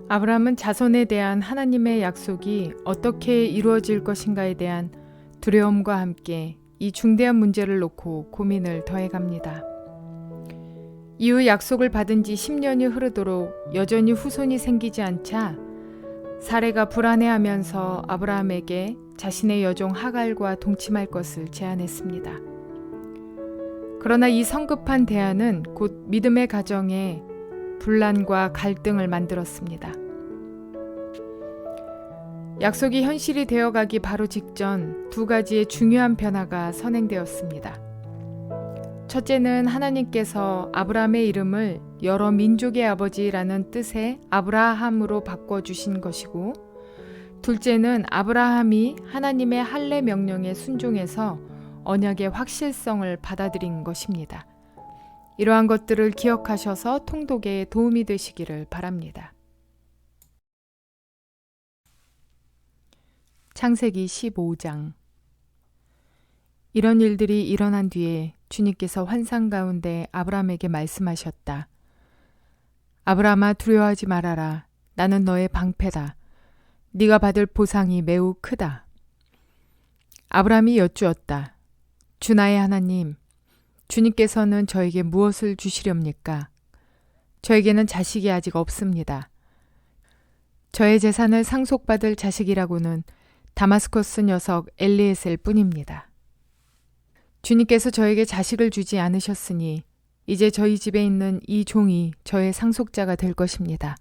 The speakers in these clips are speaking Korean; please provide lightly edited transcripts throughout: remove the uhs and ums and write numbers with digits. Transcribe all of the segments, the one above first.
아브라함은 자손에 대한 하나님의 약속이 어떻게 이루어질 것인가에 대한 두려움과 함께 이 중대한 문제를 놓고 고민을 더해갑니다. 이후 약속을 받은 지 10년이 흐르도록 여전히 후손이 생기지 않자 사레가 불안해하면서 아브라함에게 자신의 여종 하갈과 동침할 것을 제안했습니다. 그러나 이 성급한 대안은 곧 믿음의 가정에 분란과 갈등을 만들었습니다. 약속이 현실이 되어가기 바로 직전 두 가지의 중요한 변화가 선행되었습니다. 첫째는 하나님께서 아브라함의 이름을 여러 민족의 아버지라는 뜻의 아브라함으로 바꿔주신 것이고, 둘째는 아브라함이 하나님의 할례 명령에 순종해서 언약의 확실성을 받아들인 것입니다. 이러한 것들을 기억하셔서 통독에 도움이 되시기를 바랍니다. 창세기 15장. 이런 일들이 일어난 뒤에 주님께서 환상 가운데 아브라함에게 말씀하셨다. 아브라함아, 두려워하지 말아라. 나는 너의 방패다. 네가 받을 보상이 매우 크다. 아브라함이 여쭈었다. 주 나의 하나님, 주님께서는 저에게 무엇을 주시렵니까? 저에게는 자식이 아직 없습니다. 저의 재산을 상속받을 자식이라고는 다마스커스 녀석 엘리에셀 뿐입니다. 주님께서 저에게 자식을 주지 않으셨으니 이제 저희 집에 있는 이 종이 저의 상속자가 될 것입니다.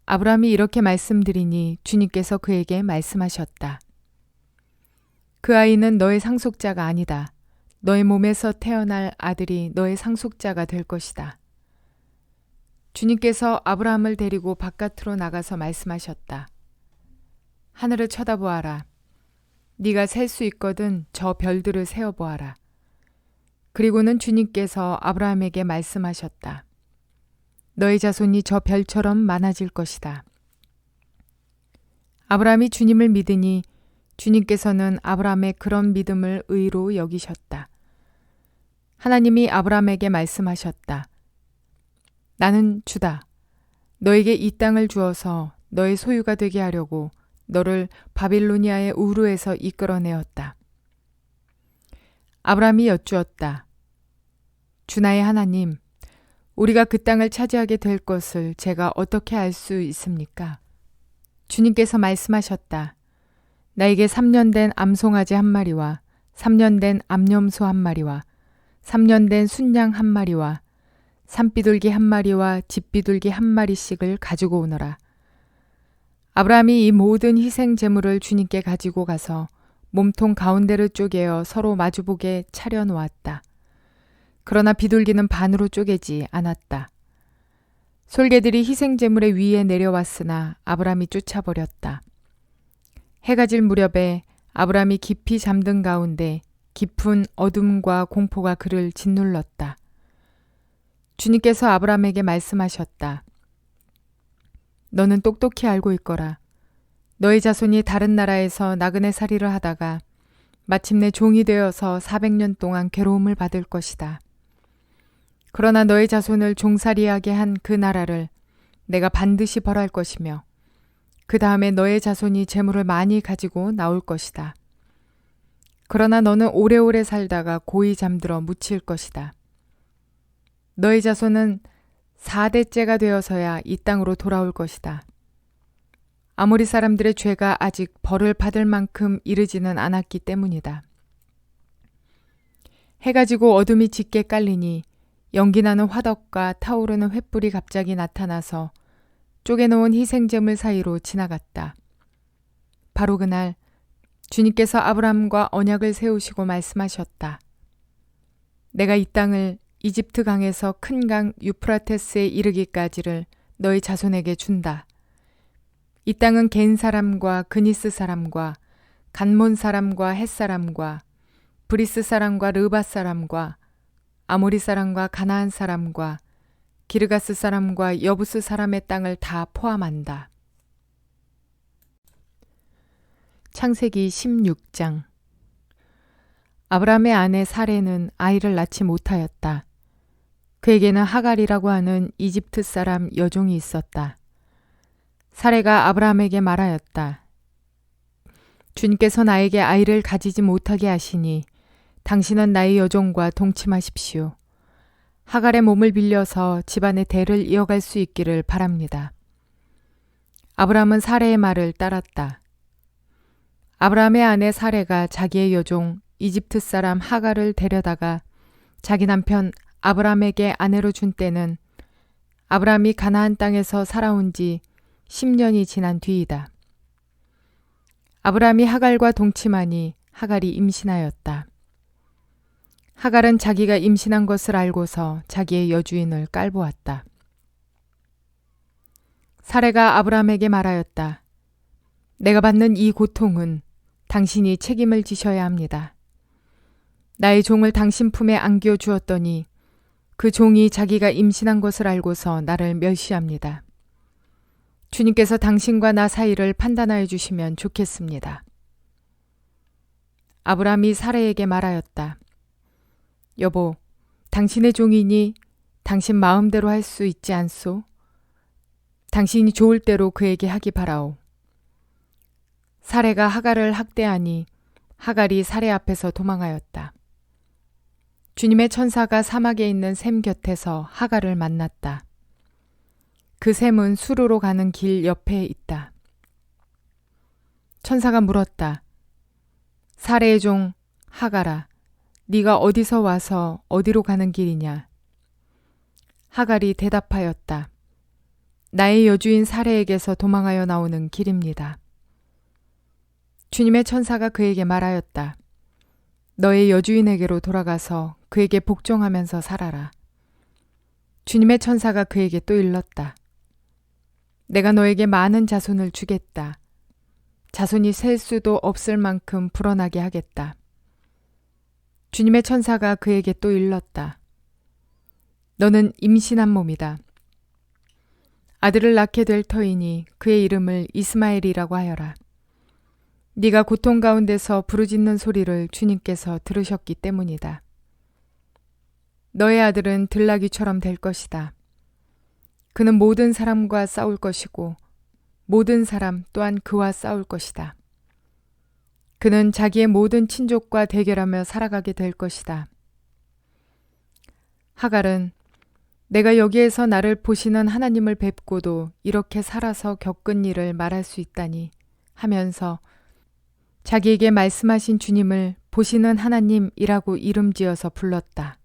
아브라함이 이렇게 말씀드리니 주님께서 그에게 말씀하셨다. 그 아이는 너의 상속자가 아니다. 너의 몸에서 태어날 아들이 너의 상속자가 될 것이다. 주님께서 아브라함을 데리고 바깥으로 나가서 말씀하셨다. 하늘을 쳐다보아라. 네가 셀 수 있거든 저 별들을 세어보아라. 그리고는 주님께서 아브라함에게 말씀하셨다. 너의 자손이 저 별처럼 많아질 것이다. 아브라함이 주님을 믿으니 주님께서는 아브라함의 그런 믿음을 의로 여기셨다. 하나님이 아브라함에게 말씀하셨다. 나는 주다. 너에게 이 땅을 주어서 너의 소유가 되게 하려고 너를 바빌로니아의 우르에서 이끌어내었다. 아브라함이 여쭈었다. 주 나의 하나님, 우리가 그 땅을 차지하게 될 것을 제가 어떻게 알 수 있습니까? 주님께서 말씀하셨다. 나에게 3년 된 암송아지 한 마리와 3년 된 암염소 한 마리와 3년 된 순양 한 마리와 산비둘기 한 마리와 집비둘기 한 마리씩을 가지고 오너라. 아브라함이 이 모든 희생 제물을 주님께 가지고 가서 몸통 가운데를 쪼개어 서로 마주보게 차려 놓았다. 그러나 비둘기는 반으로 쪼개지 않았다. 솔개들이 희생 제물의 위에 내려왔으나 아브라함이 쫓아버렸다. 해가 질 무렵에 아브라함이 깊이 잠든 가운데 깊은 어둠과 공포가 그를 짓눌렀다. 주님께서 아브라함에게 말씀하셨다. 너는 똑똑히 알고 있거라. 너의 자손이 다른 나라에서 나그네 살이를 하다가 마침내 종이 되어서 400년 동안 괴로움을 받을 것이다. 그러나 너의 자손을 종살이하게 한 그 나라를 내가 반드시 벌할 것이며 그 다음에 너의 자손이 재물을 많이 가지고 나올 것이다. 그러나 너는 오래오래 살다가 고이 잠들어 묻힐 것이다. 너의 자손은 4대째가 되어서야 이 땅으로 돌아올 것이다. 아모리 사람들의 죄가 아직 벌을 받을 만큼 이르지는 않았기 때문이다. 해가 지고 어둠이 짙게 깔리니 연기나는 화덕과 타오르는 횃불이 갑자기 나타나서 쪼개놓은 희생제물 사이로 지나갔다. 바로 그날 주님께서 아브라함과 언약을 세우시고 말씀하셨다. 내가 이 땅을 이집트 강에서 큰 강 유프라테스에 이르기까지를 너희 자손에게 준다. 이 땅은 겐 사람과 그니스 사람과 간몬 사람과 헷 사람과 브리스 사람과 르바 사람과 아모리 사람과 가나안 사람과 기르가스 사람과 여부스 사람의 땅을 다 포함한다. 창세기 16장. 아브라함의 아내 사레는 아이를 낳지 못하였다. 그에게는 하갈이라고 하는 이집트 사람 여종이 있었다. 사레가 아브라함에게 말하였다. 주님께서 나에게 아이를 가지지 못하게 하시니 당신은 나의 여종과 동침하십시오. 하갈의 몸을 빌려서 집안의 대를 이어갈 수 있기를 바랍니다. 아브라함은 사레의 말을 따랐다. 아브라함의 아내 사레가 자기의 여종 이집트 사람 하갈을 데려다가 자기 남편 아브라함에게 아내로 준 때는 아브라함이 가나안 땅에서 살아온 지 10년이 지난 뒤이다. 아브라함이 하갈과 동침하니 하갈이 임신하였다. 하갈은 자기가 임신한 것을 알고서 자기의 여주인을 깔보았다. 사레가 아브라함에게 말하였다. 내가 받는 이 고통은 당신이 책임을 지셔야 합니다. 나의 종을 당신 품에 안겨 주었더니 그 종이 자기가 임신한 것을 알고서 나를 멸시합니다. 주님께서 당신과 나 사이를 판단하여 주시면 좋겠습니다. 아브라함이 사레에게 말하였다. 여보, 당신의 종이니 당신 마음대로 할 수 있지 않소? 당신이 좋을 대로 그에게 하기 바라오. 사레가 하갈을 학대하니 하갈이 사레 앞에서 도망하였다. 주님의 천사가 사막에 있는 샘 곁에서 하갈을 만났다. 그 샘은 수르로 가는 길 옆에 있다. 천사가 물었다. 사레의 종 하갈아, 네가 어디서 와서 어디로 가는 길이냐? 하갈이 대답하였다. 나의 여주인 사레에게서 도망하여 나오는 길입니다. 주님의 천사가 그에게 말하였다. 너의 여주인에게로 돌아가서 그에게 복종하면서 살아라. 주님의 천사가 그에게 또 일렀다. 내가 너에게 많은 자손을 주겠다. 자손이 셀 수도 없을 만큼 불어나게 하겠다. 주님의 천사가 그에게 또 일렀다. 너는 임신한 몸이다. 아들을 낳게 될 터이니 그의 이름을 이스마엘이라고 하여라. 네가 고통 가운데서 부르짖는 소리를 주님께서 들으셨기 때문이다. 너의 아들은 들나귀처럼 될 것이다. 그는 모든 사람과 싸울 것이고 모든 사람 또한 그와 싸울 것이다. 그는 자기의 모든 친족과 대결하며 살아가게 될 것이다. 하갈은 내가 여기에서 나를 보시는 하나님을 뵙고도 이렇게 살아서 겪은 일을 말할 수 있다니 하면서 자기에게 말씀하신 주님을 보시는 하나님이라고 이름 지어서 불렀다.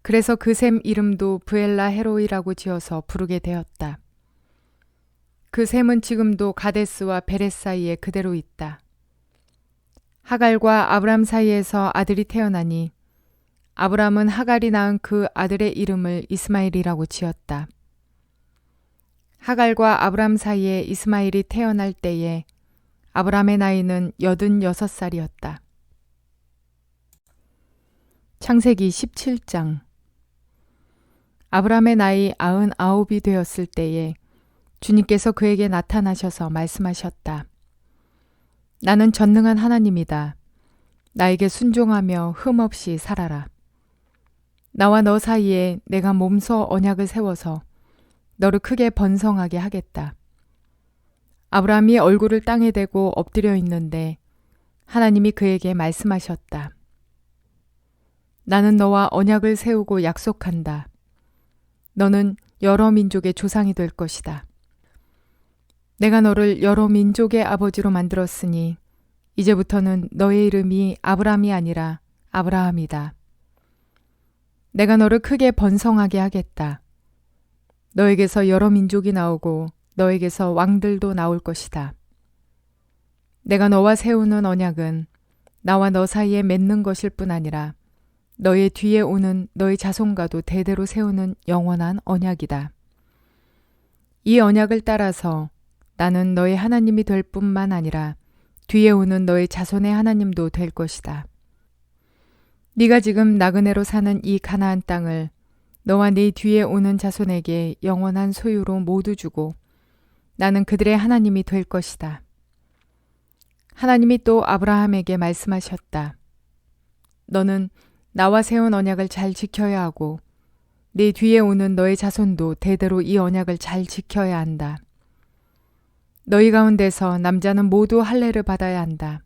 그래서 그 샘 이름도 브엘라 헤로이라고 지어서 부르게 되었다. 그 샘은 지금도 가데스와 베렛 사이에 그대로 있다. 하갈과 아브람 사이에서 아들이 태어나니 아브람은 하갈이 낳은 그 아들의 이름을 이스마엘이라고 지었다. 하갈과 아브람 사이에 이스마엘이 태어날 때에 아브람의 나이는 86살이었다. 창세기 17장. 아브람의 나이 99이 되었을 때에 주님께서 그에게 나타나셔서 말씀하셨다. 나는 전능한 하나님이다. 나에게 순종하며 흠없이 살아라. 나와 너 사이에 내가 몸소 언약을 세워서 너를 크게 번성하게 하겠다. 아브라함이 얼굴을 땅에 대고 엎드려 있는데 하나님이 그에게 말씀하셨다. 나는 너와 언약을 세우고 약속한다. 너는 여러 민족의 조상이 될 것이다. 내가 너를 여러 민족의 아버지로 만들었으니 이제부터는 너의 이름이 아브람이 아니라 아브라함이다. 내가 너를 크게 번성하게 하겠다. 너에게서 여러 민족이 나오고 너에게서 왕들도 나올 것이다. 내가 너와 세우는 언약은 나와 너 사이에 맺는 것일 뿐 아니라 너의 뒤에 오는 너의 자손과도 대대로 세우는 영원한 언약이다. 이 언약을 따라서 나는 너의 하나님이 될 뿐만 아니라 뒤에 오는 너의 자손의 하나님도 될 것이다. 네가 지금 나그네로 사는 이 가나안 땅을 너와 네 뒤에 오는 자손에게 영원한 소유로 모두 주고 나는 그들의 하나님이 될 것이다. 하나님이 또 아브라함에게 말씀하셨다. 너는 나와 세운 언약을 잘 지켜야 하고 네 뒤에 오는 너의 자손도 대대로 이 언약을 잘 지켜야 한다. 너희 가운데서 남자는 모두 할례를 받아야 한다.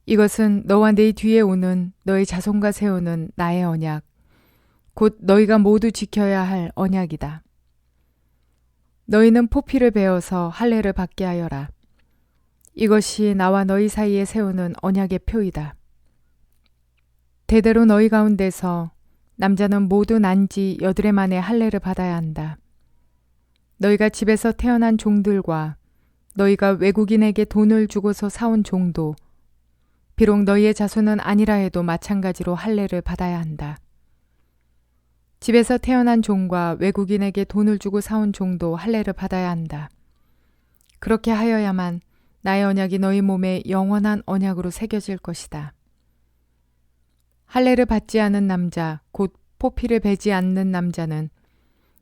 이것은 너와 네 뒤에 오는 너희 자손과 세우는 나의 언약, 곧 너희가 모두 지켜야 할 언약이다. 너희는 포피를 베어서 할례를 받게 하여라. 이것이 나와 너희 사이에 세우는 언약의 표이다. 대대로 너희 가운데서 남자는 모두 난지 8해 만에 할례를 받아야 한다. 너희가 집에서 태어난 종들과 너희가 외국인에게 돈을 주고서 사온 종도 비록 너희의 자손은 아니라 해도 마찬가지로 할례를 받아야 한다. 집에서 태어난 종과 외국인에게 돈을 주고 사온 종도 할례를 받아야 한다. 그렇게 하여야만 나의 언약이 너희 몸에 영원한 언약으로 새겨질 것이다. 할례를 받지 않은 남자, 곧 포피를 베지 않는 남자는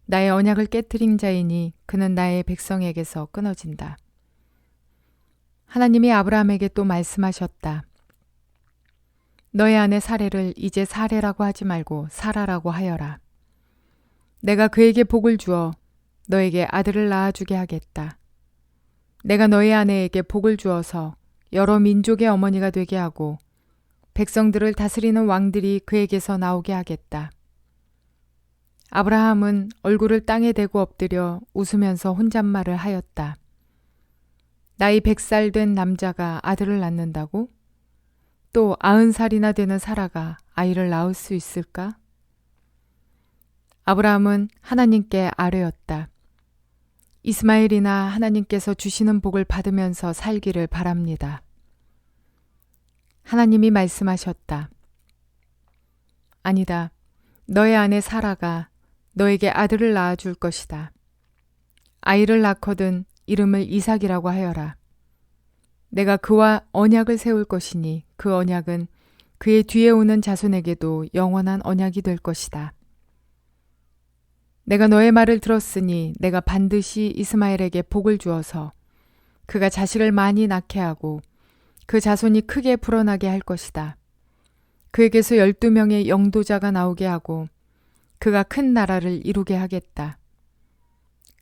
나의 언약을 깨뜨린 자이니 그는 나의 백성에게서 끊어진다. 하나님이 아브라함에게 또 말씀하셨다. 너의 아내 사레를 이제 사레라고 하지 말고 사라라고 하여라. 내가 그에게 복을 주어 너에게 아들을 낳아주게 하겠다. 내가 너의 아내에게 복을 주어서 여러 민족의 어머니가 되게 하고 백성들을 다스리는 왕들이 그에게서 나오게 하겠다. 아브라함은 얼굴을 땅에 대고 엎드려 웃으면서 혼잣말을 하였다. 나이 100살 된 남자가 아들을 낳는다고? 또 90살이나 되는 사라가 아이를 낳을 수 있을까? 아브라함은 하나님께 아뢰었다. 이스마엘이나 하나님께서 주시는 복을 받으면서 살기를 바랍니다. 하나님이 말씀하셨다. 아니다. 너의 아내 사라가 너에게 아들을 낳아줄 것이다. 아이를 낳거든 이름을 이삭이라고 하여라. 내가 그와 언약을 세울 것이니 그 언약은 그의 뒤에 오는 자손에게도 영원한 언약이 될 것이다. 내가 너의 말을 들었으니 내가 반드시 이스마엘에게 복을 주어서 그가 자식을 많이 낳게 하고 그 자손이 크게 불어나게 할 것이다. 그에게서 12명의 영도자가 나오게 하고 그가 큰 나라를 이루게 하겠다.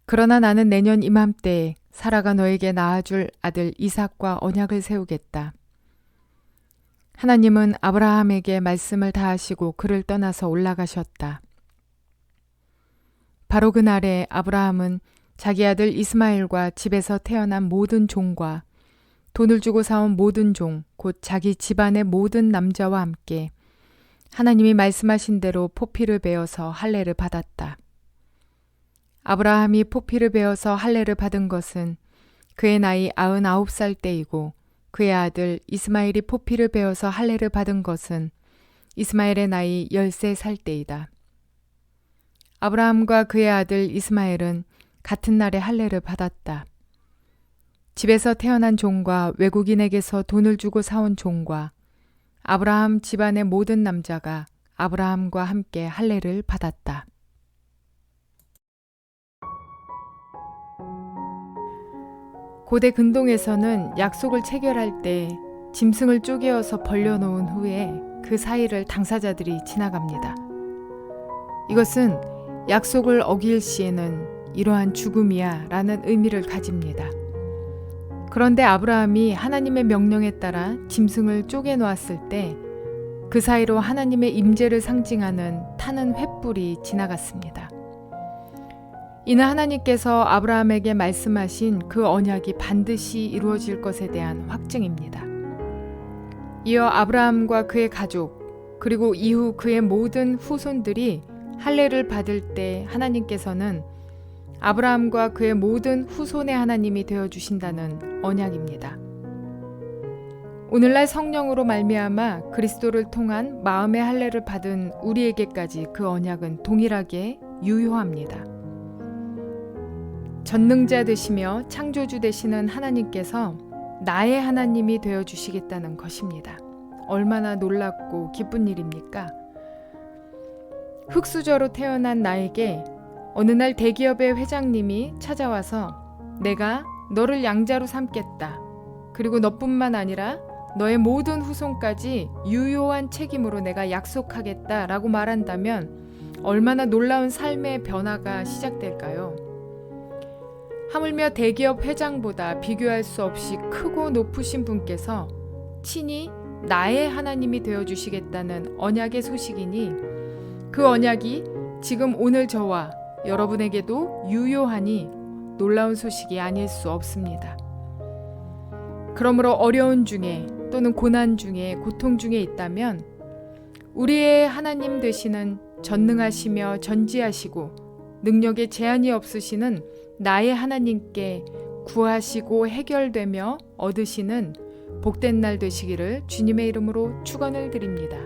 그러나 나는 내년 이맘때에 사라가 너에게 낳아줄 아들 이삭과 언약을 세우겠다. 하나님은 아브라함에게 말씀을 다하시고 그를 떠나서 올라가셨다. 바로 그날에 아브라함은 자기 아들 이스마엘과 집에서 태어난 모든 종과 돈을 주고 사온 모든 종, 곧 자기 집안의 모든 남자와 함께 하나님이 말씀하신 대로 포피를 베어서 할례를 받았다. 아브라함이 포피를 베어서 할례를 받은 것은 그의 나이 99살 때이고 그의 아들 이스마엘이 포피를 베어서 할례를 받은 것은 이스마엘의 나이 13살 때이다. 아브라함과 그의 아들 이스마엘은 같은 날에 할례를 받았다. 집에서 태어난 종과 외국인에게서 돈을 주고 사온 종과 아브라함 집안의 모든 남자가 아브라함과 함께 할례를 받았다. 고대 근동에서는 약속을 체결할 때 짐승을 쪼개어서 벌려놓은 후에 그 사이를 당사자들이 지나갑니다. 이것은 약속을 어길 시에는 이러한 죽음이야 라는 의미를 가집니다. 그런데 아브라함이 하나님의 명령에 따라 짐승을 쪼개 놓았을 때 그 사이로 하나님의 임재를 상징하는 타는 횃불이 지나갔습니다. 이는 하나님께서 아브라함에게 말씀하신 그 언약이 반드시 이루어질 것에 대한 확증입니다. 이어 아브라함과 그의 가족 그리고 이후 그의 모든 후손들이 할례를 받을 때 하나님께서는 아브라함과 그의 모든 후손의 하나님이 되어주신다는 언약입니다. 오늘날 성령으로 말미암아 그리스도를 통한 마음의 할례를 받은 우리에게까지 그 언약은 동일하게 유효합니다. 전능자 되시며 창조주 되시는 하나님께서 나의 하나님이 되어주시겠다는 것입니다. 얼마나 놀랍고 기쁜 일입니까? 흙수저로 태어난 나에게 어느 날 대기업의 회장님이 찾아와서 내가 너를 양자로 삼겠다. 그리고 너뿐만 아니라 너의 모든 후손까지 유효한 책임으로 내가 약속하겠다 라고 말한다면 얼마나 놀라운 삶의 변화가 시작될까요? 하물며 대기업 회장보다 비교할 수 없이 크고 높으신 분께서 친히 나의 하나님이 되어주시겠다는 언약의 소식이니 그 언약이 지금 오늘 저와 여러분에게도 유효하니 놀라운 소식이 아닐 수 없습니다. 그러므로 어려운 중에 또는 고난 중에 고통 중에 있다면 우리의 하나님 되시는 전능하시며 전지하시고 능력에 제한이 없으시는 나의 하나님께 구하시고 해결되며 얻으시는 복된 날 되시기를 주님의 이름으로 축원을 드립니다.